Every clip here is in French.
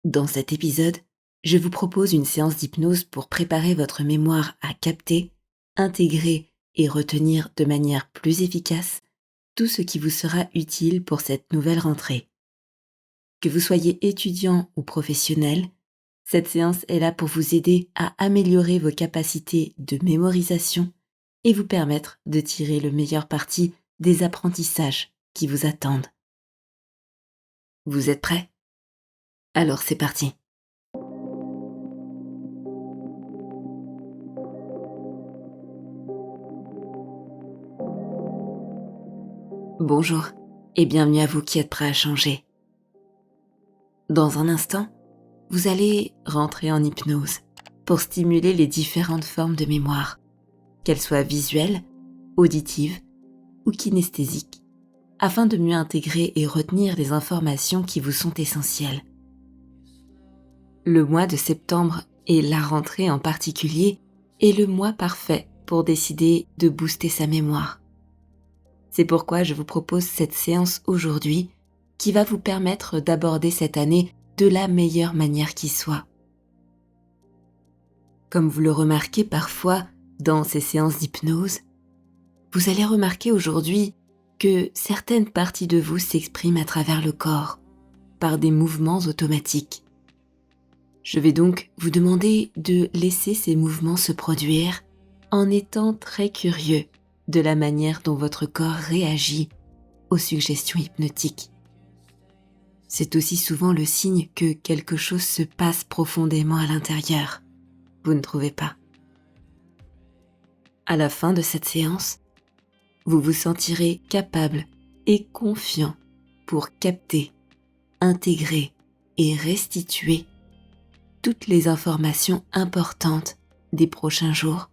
Dans cet épisode, je vous propose une séance d'hypnose pour préparer votre mémoire à capter, intégrer et retenir de manière plus efficace tout ce qui vous sera utile pour cette nouvelle rentrée. Que vous soyez étudiant ou professionnel, cette séance est là pour vous aider à améliorer vos capacités de mémorisation et vous permettre de tirer le meilleur parti des apprentissages qui vous attendent. Vous êtes prêts ? Alors c'est parti. Bonjour et bienvenue à vous qui êtes prêts à changer. Dans un instant, vous allez rentrer en hypnose pour stimuler les différentes formes de mémoire, qu'elles soient visuelles, auditives ou kinesthésiques, afin de mieux intégrer et retenir les informations qui vous sont essentielles. Le mois de septembre et la rentrée en particulier est le mois parfait pour décider de booster sa mémoire. C'est pourquoi je vous propose cette séance aujourd'hui qui va vous permettre d'aborder cette année de la meilleure manière qui soit. Comme vous le remarquez parfois dans ces séances d'hypnose, vous allez remarquer aujourd'hui que certaines parties de vous s'expriment à travers le corps, par des mouvements automatiques. Je vais donc vous demander de laisser ces mouvements se produire en étant très curieux de la manière dont votre corps réagit aux suggestions hypnotiques. C'est aussi souvent le signe que quelque chose se passe profondément à l'intérieur. Vous ne trouvez pas ? À la fin de cette séance, vous vous sentirez capable et confiant pour capter, intégrer et restituer toutes les informations importantes des prochains jours,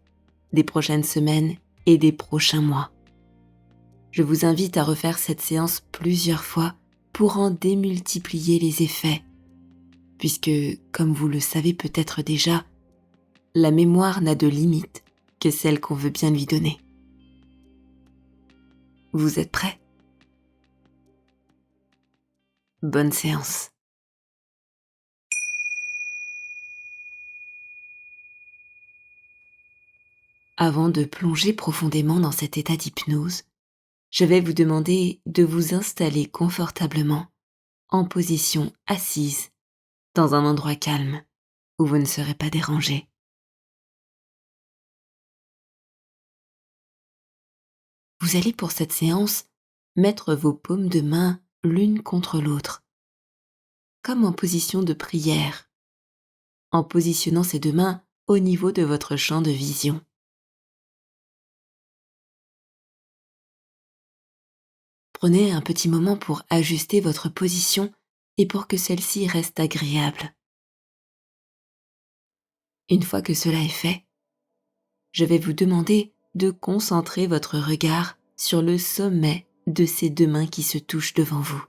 des prochaines semaines et des prochains mois. Je vous invite à refaire cette séance plusieurs fois pour en démultiplier les effets, puisque, comme vous le savez peut-être déjà, la mémoire n'a de limite que celle qu'on veut bien lui donner. Vous êtes prêts ? Bonne séance. Avant de plonger profondément dans cet état d'hypnose, je vais vous demander de vous installer confortablement en position assise dans un endroit calme où vous ne serez pas dérangé. Vous allez pour cette séance mettre vos paumes de main l'une contre l'autre, comme en position de prière, en positionnant ces deux mains au niveau de votre champ de vision. Prenez un petit moment pour ajuster votre position et pour que celle-ci reste agréable. Une fois que cela est fait, je vais vous demander de concentrer votre regard sur le sommet de ces deux mains qui se touchent devant vous.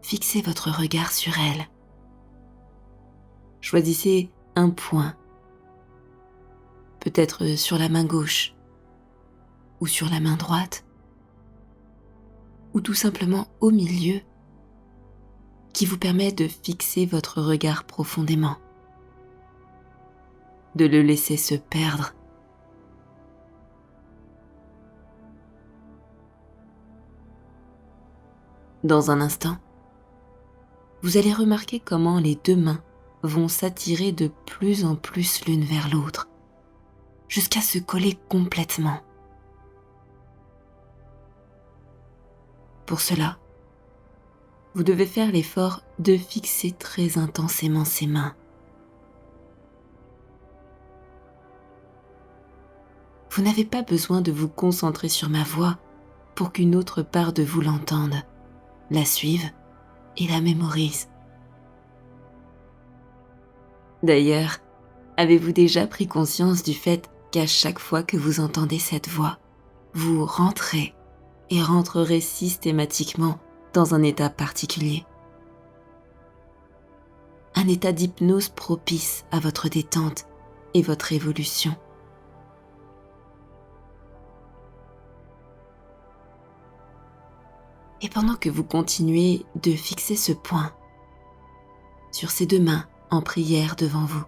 Fixez votre regard sur elles. Choisissez un point, peut-être sur la main gauche ou sur la main droite, ou tout simplement au milieu, qui vous permet de fixer votre regard profondément, de le laisser se perdre. Dans un instant, vous allez remarquer comment les deux mains vont s'attirer de plus en plus l'une vers l'autre, jusqu'à se coller complètement. Pour cela, vous devez faire l'effort de fixer très intensément ces mains. Vous n'avez pas besoin de vous concentrer sur ma voix pour qu'une autre part de vous l'entende, la suive et la mémorise. D'ailleurs, avez-vous déjà pris conscience du fait qu'à chaque fois que vous entendez cette voix, vous rentrez et rentrerez systématiquement dans un état particulier? Un état d'hypnose propice à votre détente et votre évolution. Et pendant que vous continuez de fixer ce point sur ces deux mains en prière devant vous,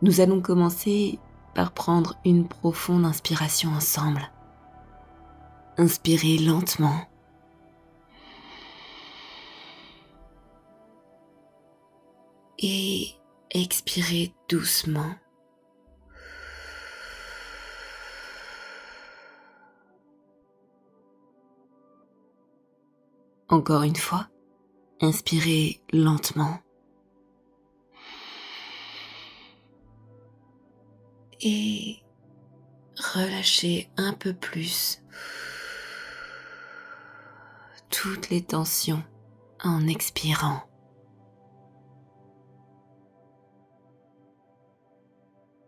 nous allons commencer par prendre une profonde inspiration ensemble. Inspirez lentement. Et expirez doucement. Encore une fois, inspirez lentement. Et relâchez un peu plus toutes les tensions en expirant.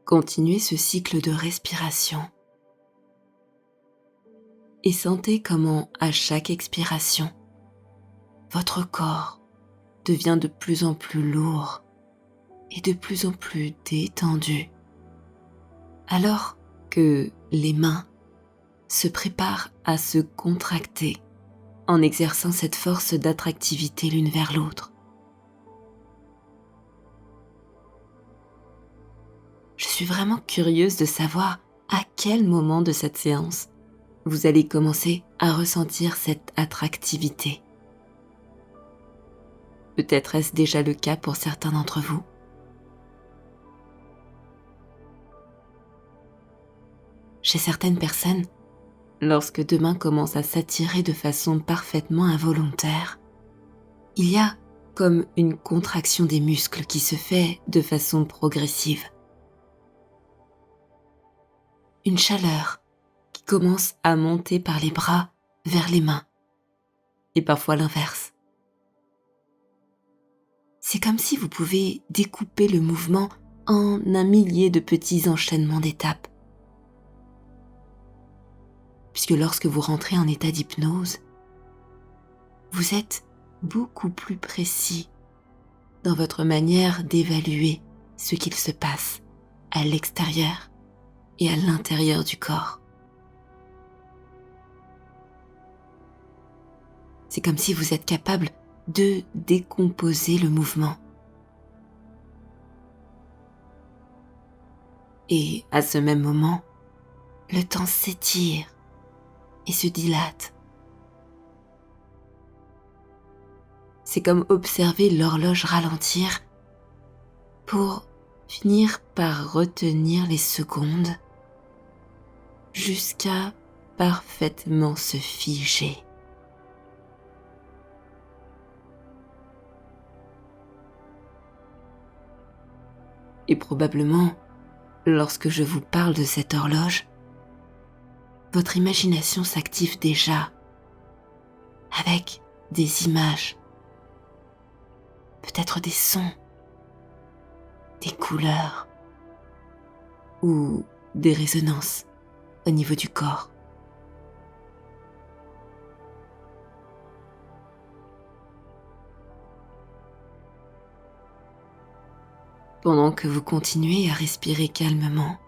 Continuez ce cycle de respiration et sentez comment, à chaque expiration, votre corps devient de plus en plus lourd et de plus en plus détendu, alors que les mains se préparent à se contracter en exerçant cette force d'attractivité l'une vers l'autre. Je suis vraiment curieuse de savoir à quel moment de cette séance vous allez commencer à ressentir cette attractivité. Peut-être est-ce déjà le cas pour certains d'entre vous. Chez certaines personnes, lorsque deux mains commencent à s'attirer de façon parfaitement involontaire, il y a comme une contraction des muscles qui se fait de façon progressive. Une chaleur qui commence à monter par les bras vers les mains, et parfois l'inverse. C'est comme si vous pouvez découper le mouvement en un millier de petits enchaînements d'étapes. Puisque lorsque vous rentrez en état d'hypnose, vous êtes beaucoup plus précis dans votre manière d'évaluer ce qu'il se passe à l'extérieur et à l'intérieur du corps. C'est comme si vous êtes capable de décomposer le mouvement. Et à ce même moment, le temps s'étire et se dilate. C'est comme observer l'horloge ralentir pour finir par retenir les secondes jusqu'à parfaitement se figer. Et probablement, lorsque je vous parle de cette horloge, votre imagination s'active déjà avec des images, peut-être des sons, des couleurs ou des résonances au niveau du corps. Pendant que vous continuez à respirer calmement,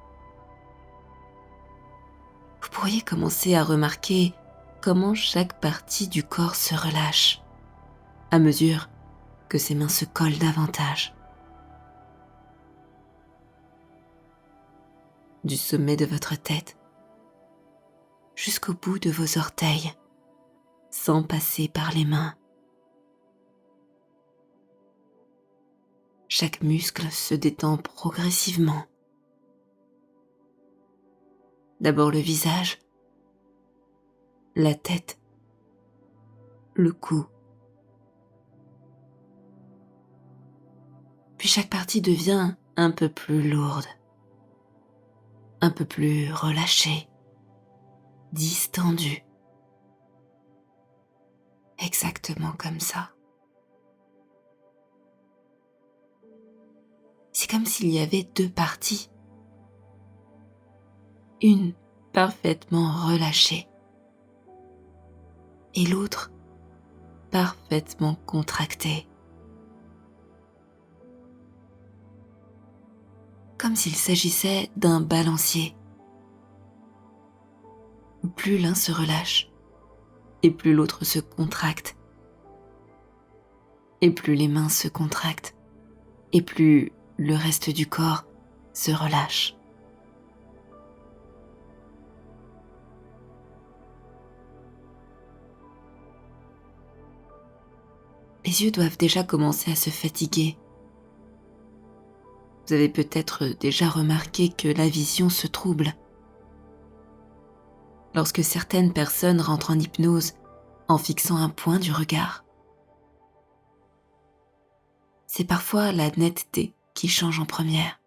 vous pourriez commencer à remarquer comment chaque partie du corps se relâche à mesure que ses mains se collent davantage. Du sommet de votre tête jusqu'au bout de vos orteils, sans passer par les mains. Chaque muscle se détend progressivement. D'abord le visage, la tête, le cou. Puis chaque partie devient un peu plus lourde, un peu plus relâchée, distendue. Exactement comme ça. C'est comme s'il y avait deux parties. Une parfaitement relâchée et l'autre parfaitement contractée. Comme s'il s'agissait d'un balancier. Plus l'un se relâche, et plus l'autre se contracte. Et plus les mains se contractent, et plus le reste du corps se relâche. Les yeux doivent déjà commencer à se fatiguer. Vous avez peut-être déjà remarqué que la vision se trouble. Lorsque certaines personnes rentrent en hypnose en fixant un point du regard, c'est parfois la netteté qui change en première.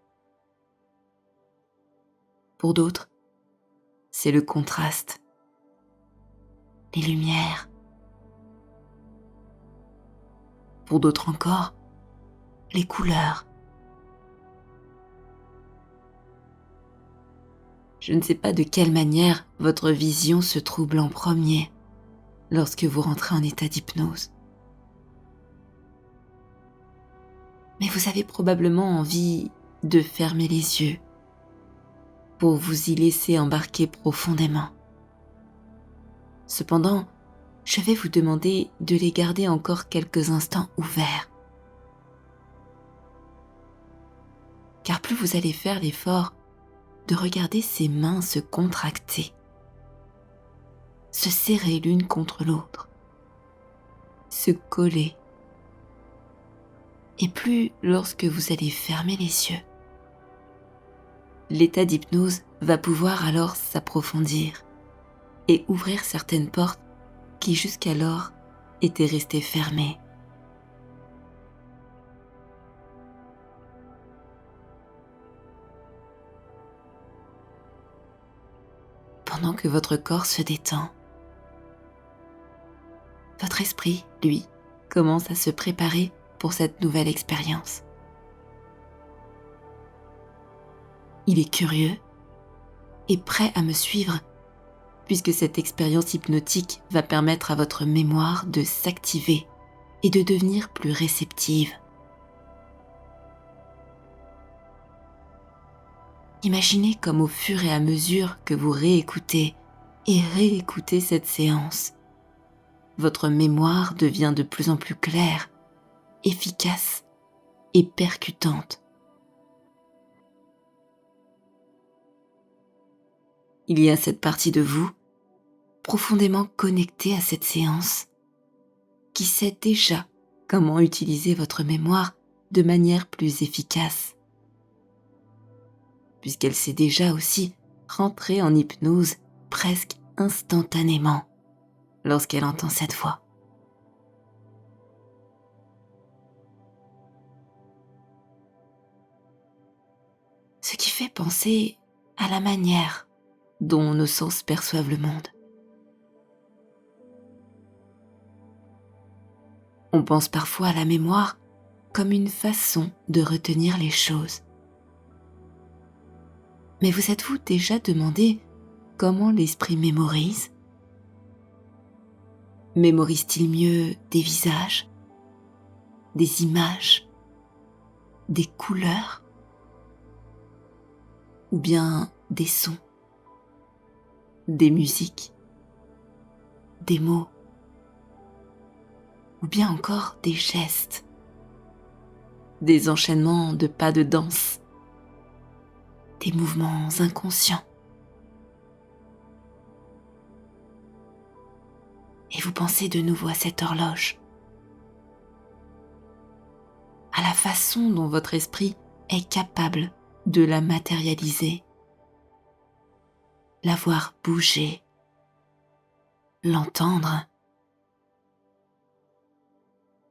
Pour d'autres, c'est le contraste, les lumières. Pour d'autres encore, les couleurs. Je ne sais pas de quelle manière votre vision se trouble en premier lorsque vous rentrez en état d'hypnose. Mais vous avez probablement envie de fermer les yeux pour vous y laisser embarquer profondément. Cependant, je vais vous demander de les garder encore quelques instants ouverts. Car plus vous allez faire l'effort de regarder ces mains se contracter, se serrer l'une contre l'autre, se coller, et plus lorsque vous allez fermer les yeux, l'état d'hypnose va pouvoir alors s'approfondir et ouvrir certaines portes qui jusqu'alors étaient restées fermées. Pendant que votre corps se détend, votre esprit, lui, commence à se préparer pour cette nouvelle expérience. Il est curieux et prêt à me suivre puisque cette expérience hypnotique va permettre à votre mémoire de s'activer et de devenir plus réceptive. Imaginez comme au fur et à mesure que vous réécoutez et réécoutez cette séance, votre mémoire devient de plus en plus claire, efficace et percutante. Il y a cette partie de vous, profondément connectée à cette séance, qui sait déjà comment utiliser votre mémoire de manière plus efficace, puisqu'elle s'est déjà aussi rentrée en hypnose presque instantanément lorsqu'elle entend cette voix. Ce qui fait penser à la manière dont nos sens perçoivent le monde. On pense parfois à la mémoire comme une façon de retenir les choses. Mais vous êtes-vous déjà demandé comment l'esprit mémorise ? Mémorise-t-il mieux des visages, des images, des couleurs ou bien des sons, des musiques, des mots ou bien encore des gestes, des enchaînements de pas de danse, des mouvements inconscients. Et vous pensez de nouveau à cette horloge, à la façon dont votre esprit est capable de la matérialiser, la voir bouger, l'entendre,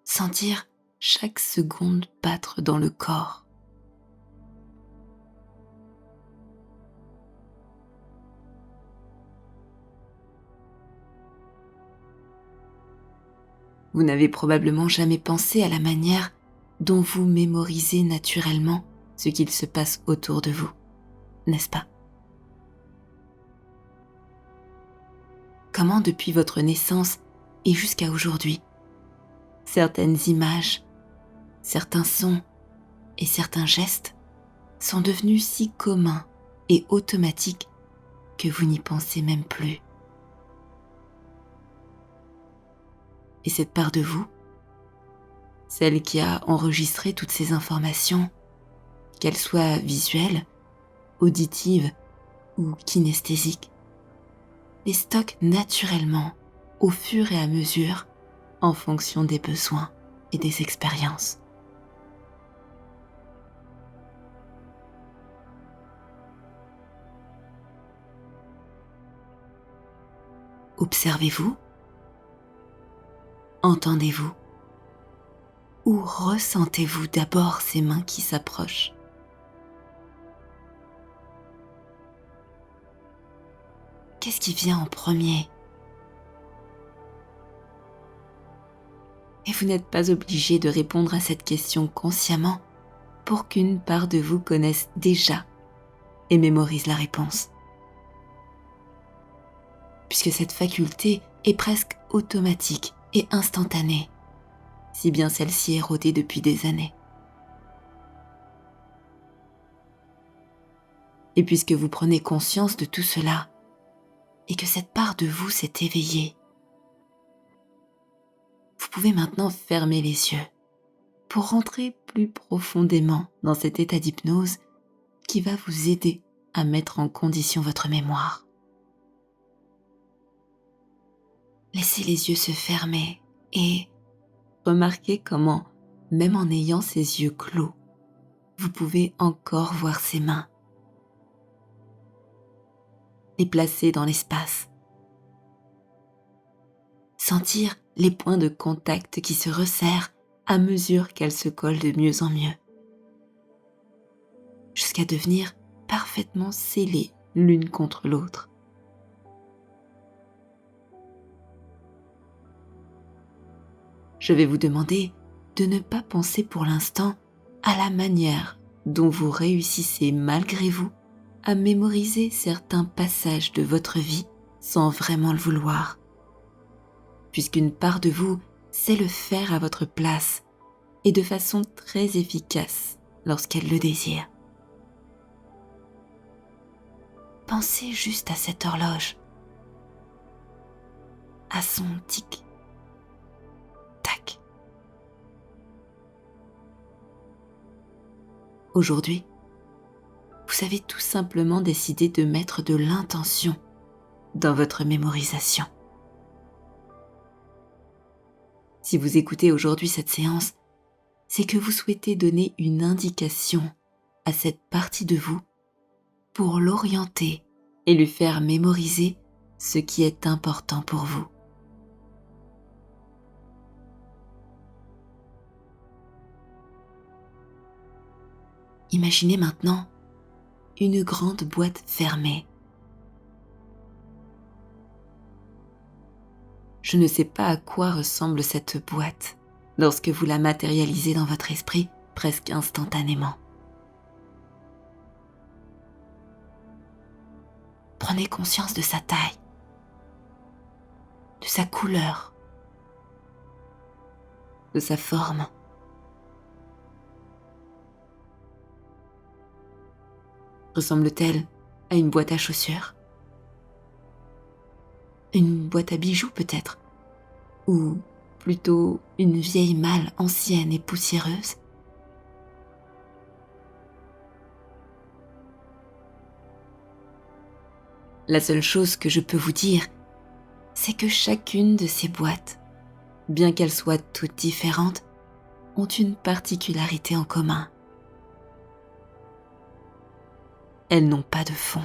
sentir chaque seconde battre dans le corps. Vous n'avez probablement jamais pensé à la manière dont vous mémorisez naturellement ce qu'il se passe autour de vous, n'est-ce pas ? Comment depuis votre naissance et jusqu'à aujourd'hui, certaines images, certains sons et certains gestes sont devenus si communs et automatiques que vous n'y pensez même plus. Et cette part de vous, celle qui a enregistré toutes ces informations, qu'elles soient visuelles, auditives ou kinesthésiques, les stocke naturellement au fur et à mesure en fonction des besoins et des expériences. Observez-vous, entendez-vous ou ressentez-vous d'abord ces mains qui s'approchent? Qu'est-ce qui vient en premier? Et vous n'êtes pas obligé de répondre à cette question consciemment pour qu'une part de vous connaisse déjà et mémorise la réponse. Puisque cette faculté est presque automatique et instantanée, si bien celle-ci est rodée depuis des années. Et puisque vous prenez conscience de tout cela, et que cette part de vous s'est éveillée, vous pouvez maintenant fermer les yeux pour rentrer plus profondément dans cet état d'hypnose qui va vous aider à mettre en condition votre mémoire. Laissez les yeux se fermer et remarquez comment, même en ayant ces yeux clos, vous pouvez encore voir ces mains, les placer dans l'espace, sentir les points de contact qui se resserrent à mesure qu'elles se collent de mieux en mieux, jusqu'à devenir parfaitement scellées l'une contre l'autre. Je vais vous demander de ne pas penser pour l'instant à la manière dont vous réussissez malgré vous à mémoriser certains passages de votre vie sans vraiment le vouloir, puisqu'une part de vous sait le faire à votre place et de façon très efficace lorsqu'elle le désire. Pensez juste à cette horloge, à son tic, tac. Aujourd'hui, vous avez tout simplement décidé de mettre de l'intention dans votre mémorisation. Si vous écoutez aujourd'hui cette séance, c'est que vous souhaitez donner une indication à cette partie de vous pour l'orienter et lui faire mémoriser ce qui est important pour vous. Imaginez maintenant une grande boîte fermée. Je ne sais pas à quoi ressemble cette boîte lorsque vous la matérialisez dans votre esprit presque instantanément. Prenez conscience de sa taille, de sa couleur, de sa forme. Ressemble-t-elle à une boîte à chaussures? Une boîte à bijoux peut-être? Ou plutôt une vieille malle ancienne et poussiéreuse? La seule chose que je peux vous dire, c'est que chacune de ces boîtes, bien qu'elles soient toutes différentes, ont une particularité en commun. Elles n'ont pas de fond.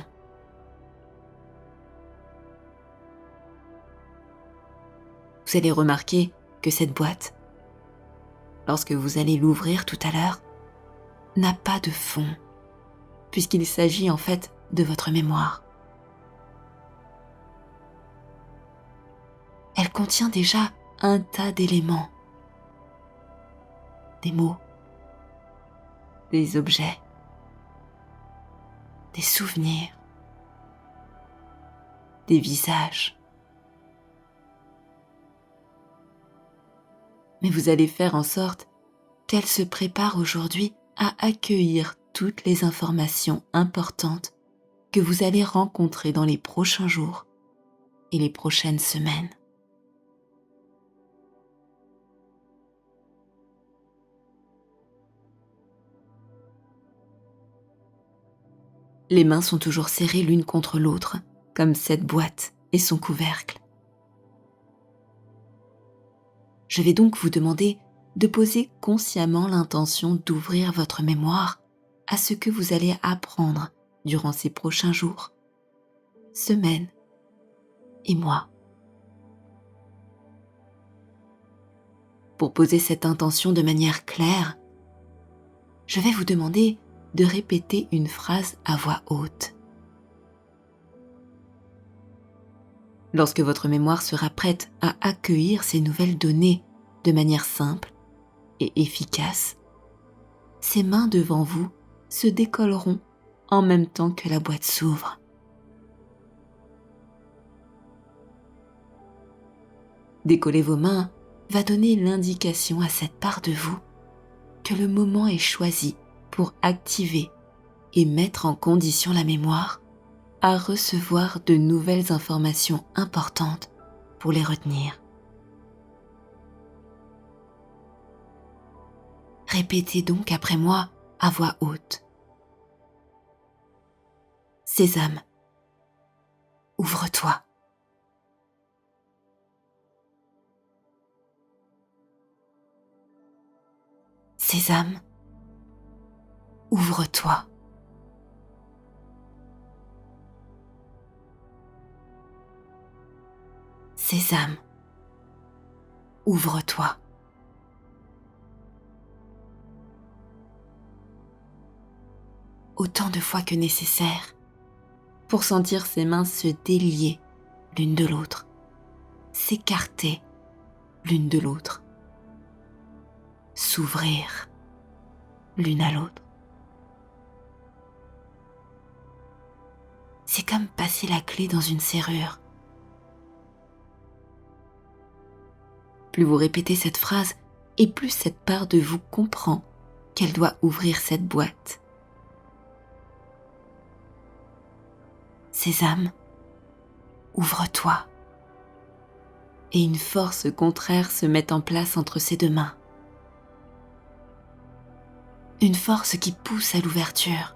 Vous allez remarquer que cette boîte, lorsque vous allez l'ouvrir tout à l'heure, n'a pas de fond, puisqu'il s'agit en fait de votre mémoire. Elle contient déjà un tas d'éléments, des mots, des objets, des souvenirs, des visages. Mais vous allez faire en sorte qu'elle se prépare aujourd'hui à accueillir toutes les informations importantes que vous allez rencontrer dans les prochains jours et les prochaines semaines. Les mains sont toujours serrées l'une contre l'autre, comme cette boîte et son couvercle. Je vais donc vous demander de poser consciemment l'intention d'ouvrir votre mémoire à ce que vous allez apprendre durant ces prochains jours, semaines et mois. Pour poser cette intention de manière claire, je vais vous demander de répéter une phrase à voix haute. Lorsque votre mémoire sera prête à accueillir ces nouvelles données de manière simple et efficace, ces mains devant vous se décolleront en même temps que la boîte s'ouvre. Décoller vos mains va donner l'indication à cette part de vous que le moment est choisi pour activer et mettre en condition la mémoire à recevoir de nouvelles informations importantes pour les retenir. Répétez donc après moi à voix haute. Sésame, ouvre-toi. Sésame, ouvre-toi. Sésame, ouvre-toi. Autant de fois que nécessaire pour sentir ses mains se délier l'une de l'autre, s'écarter l'une de l'autre, s'ouvrir l'une à l'autre. C'est comme passer la clé dans une serrure. Plus vous répétez cette phrase, et plus cette part de vous comprend qu'elle doit ouvrir cette boîte. Sésame, ouvre-toi. Et une force contraire se met en place entre ses deux mains. Une force qui pousse à l'ouverture.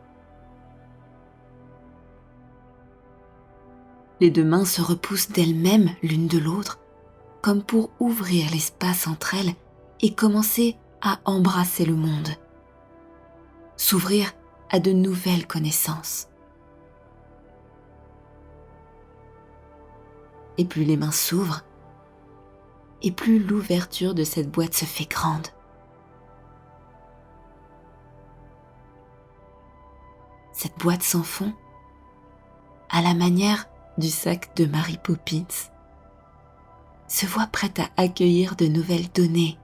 Les deux mains se repoussent d'elles-mêmes l'une de l'autre, comme pour ouvrir l'espace entre elles et commencer à embrasser le monde. S'ouvrir à de nouvelles connaissances. Et plus les mains s'ouvrent, et plus l'ouverture de cette boîte se fait grande. Cette boîte sans fond, à la manière du sac de Mary Poppins, se voit prête à accueillir de nouvelles données,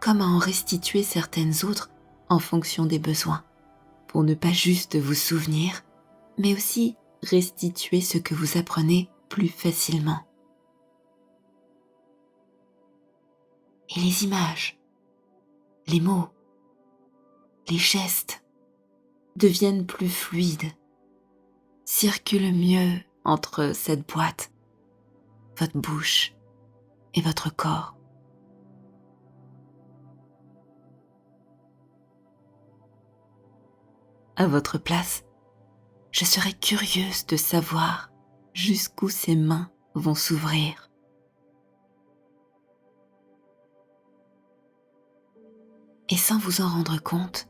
comme à en restituer certaines autres en fonction des besoins, pour ne pas juste vous souvenir, mais aussi restituer ce que vous apprenez plus facilement. Et les images, les mots, les gestes deviennent plus fluides, circulent mieux entre cette boîte, votre bouche et votre corps. À votre place, je serais curieuse de savoir jusqu'où ces mains vont s'ouvrir. Et sans vous en rendre compte,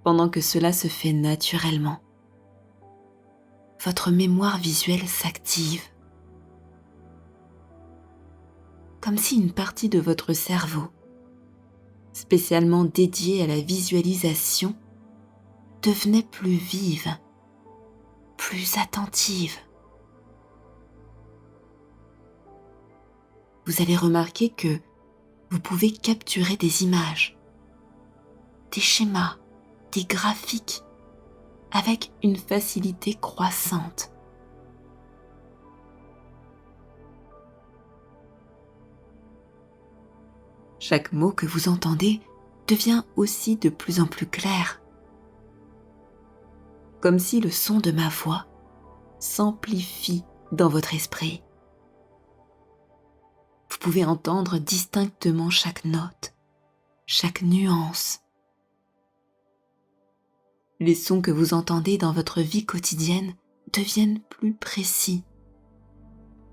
pendant que cela se fait naturellement, votre mémoire visuelle s'active, comme si une partie de votre cerveau, spécialement dédiée à la visualisation, devenait plus vive, plus attentive. Vous allez remarquer que vous pouvez capturer des images, des schémas, des graphiques, avec une facilité croissante. Chaque mot que vous entendez devient aussi de plus en plus clair, comme si le son de ma voix s'amplifie dans votre esprit. Vous pouvez entendre distinctement chaque note, chaque nuance. les sons que vous entendez dans votre vie quotidienne deviennent plus précis,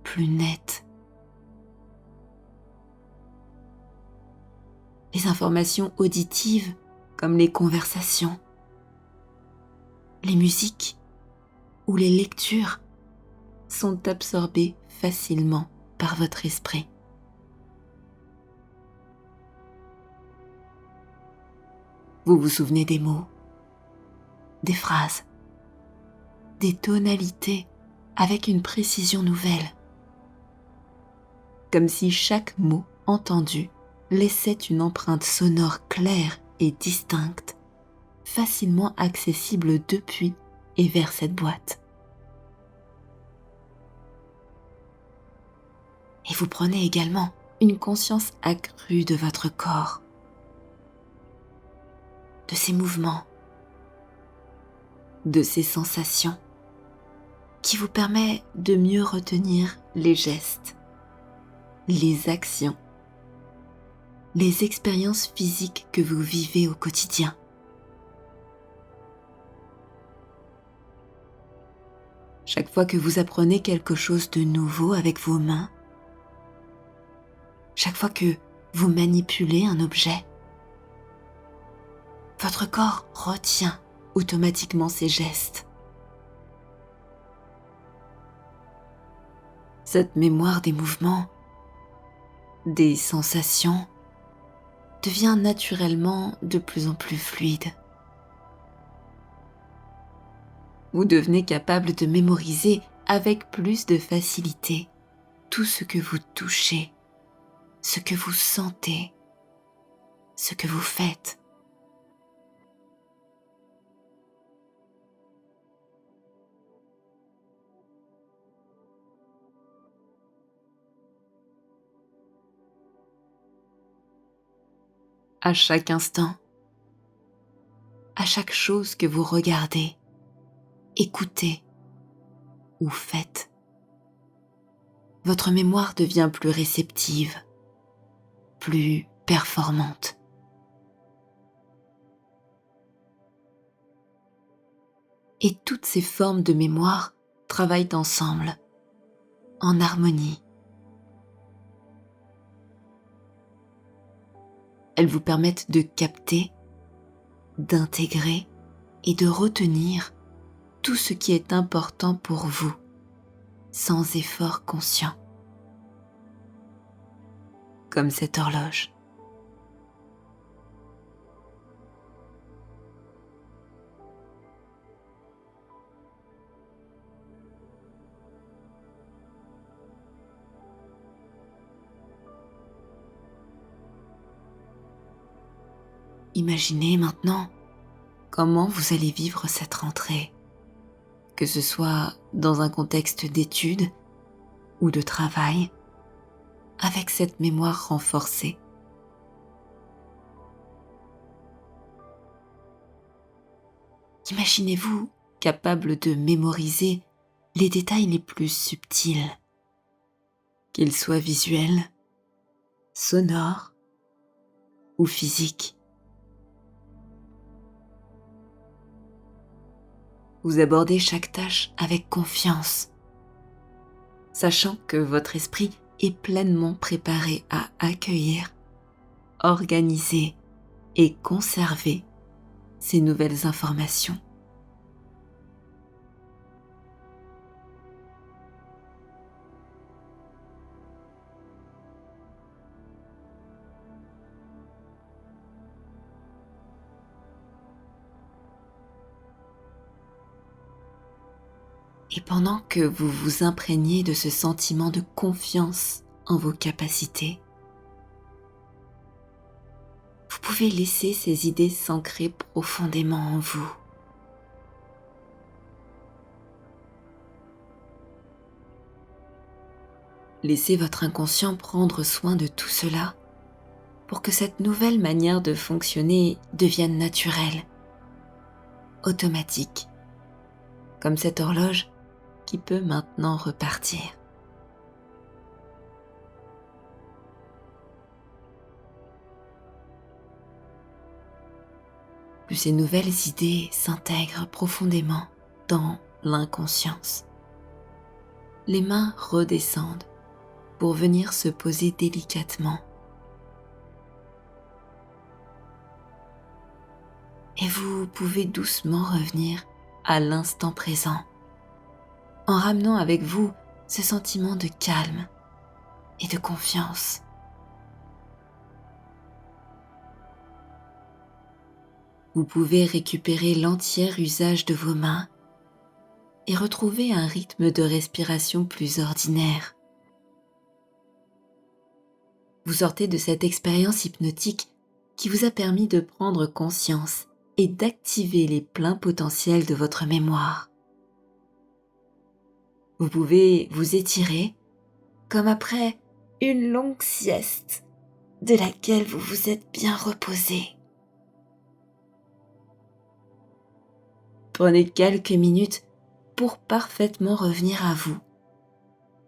plus nets. Les informations auditives, comme les conversations, les musiques ou les lectures, sont absorbées facilement par votre esprit. Vous vous souvenez des mots, des phrases, des tonalités avec une précision nouvelle, comme si chaque mot entendu laissait une empreinte sonore claire et distincte, facilement accessible depuis et vers cette boîte. Et vous prenez également une conscience accrue de votre corps, de ses mouvements, de ses sensations, qui vous permet de mieux retenir les gestes, les actions, les expériences physiques que vous vivez au quotidien. Chaque fois que vous apprenez quelque chose de nouveau avec vos mains, chaque fois que vous manipulez un objet, votre corps retient automatiquement ces gestes. Cette mémoire des mouvements, des sensations, devient naturellement de plus en plus fluide. Vous devenez capable de mémoriser avec plus de facilité tout ce que vous touchez, ce que vous sentez, ce que vous faites. À chaque instant, à chaque chose que vous regardez, écoutez ou faites, votre mémoire devient plus réceptive, plus performante. Et toutes ces formes de mémoire travaillent ensemble, en harmonie. Elles vous permettent de capter, d'intégrer et de retenir tout ce qui est important pour vous, sans effort conscient. Comme cette horloge. Imaginez maintenant comment vous allez vivre cette rentrée, que ce soit dans un contexte d'études ou de travail, avec cette mémoire renforcée. Imaginez-vous capable de mémoriser les détails les plus subtils, qu'ils soient visuels, sonores ou physiques. Vous abordez chaque tâche avec confiance, sachant que votre esprit est pleinement préparé à accueillir, organiser et conserver ces nouvelles informations. Et pendant que vous vous imprégnez de ce sentiment de confiance en vos capacités, vous pouvez laisser ces idées s'ancrer profondément en vous. Laissez votre inconscient prendre soin de tout cela pour que cette nouvelle manière de fonctionner devienne naturelle, automatique, comme cette horloge qui peut maintenant repartir. que ces nouvelles idées s'intègrent profondément dans l'inconscience. Les mains redescendent pour venir se poser délicatement. Et vous pouvez doucement revenir à l'instant présent, en ramenant avec vous ce sentiment de calme et de confiance. Vous pouvez récupérer l'entier usage de vos mains et retrouver un rythme de respiration plus ordinaire. Vous sortez de cette expérience hypnotique qui vous a permis de prendre conscience et d'activer les pleins potentiels de votre mémoire. Vous pouvez vous étirer comme après une longue sieste de laquelle vous vous êtes bien reposé. Prenez quelques minutes pour parfaitement revenir à vous.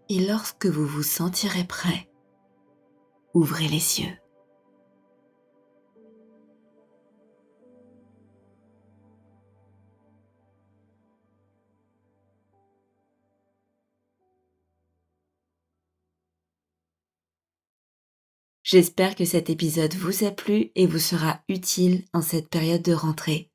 Et lorsque vous vous sentirez prêt, ouvrez les yeux. J'espère que cet épisode vous a plu et vous sera utile en cette période de rentrée.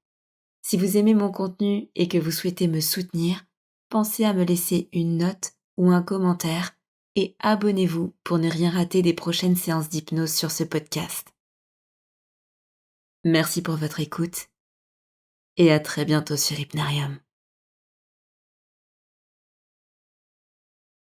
Si vous aimez mon contenu et que vous souhaitez me soutenir, pensez à me laisser une note ou un commentaire et abonnez-vous pour ne rien rater des prochaines séances d'hypnose sur ce podcast. Merci pour votre écoute et à très bientôt sur Hypnarium.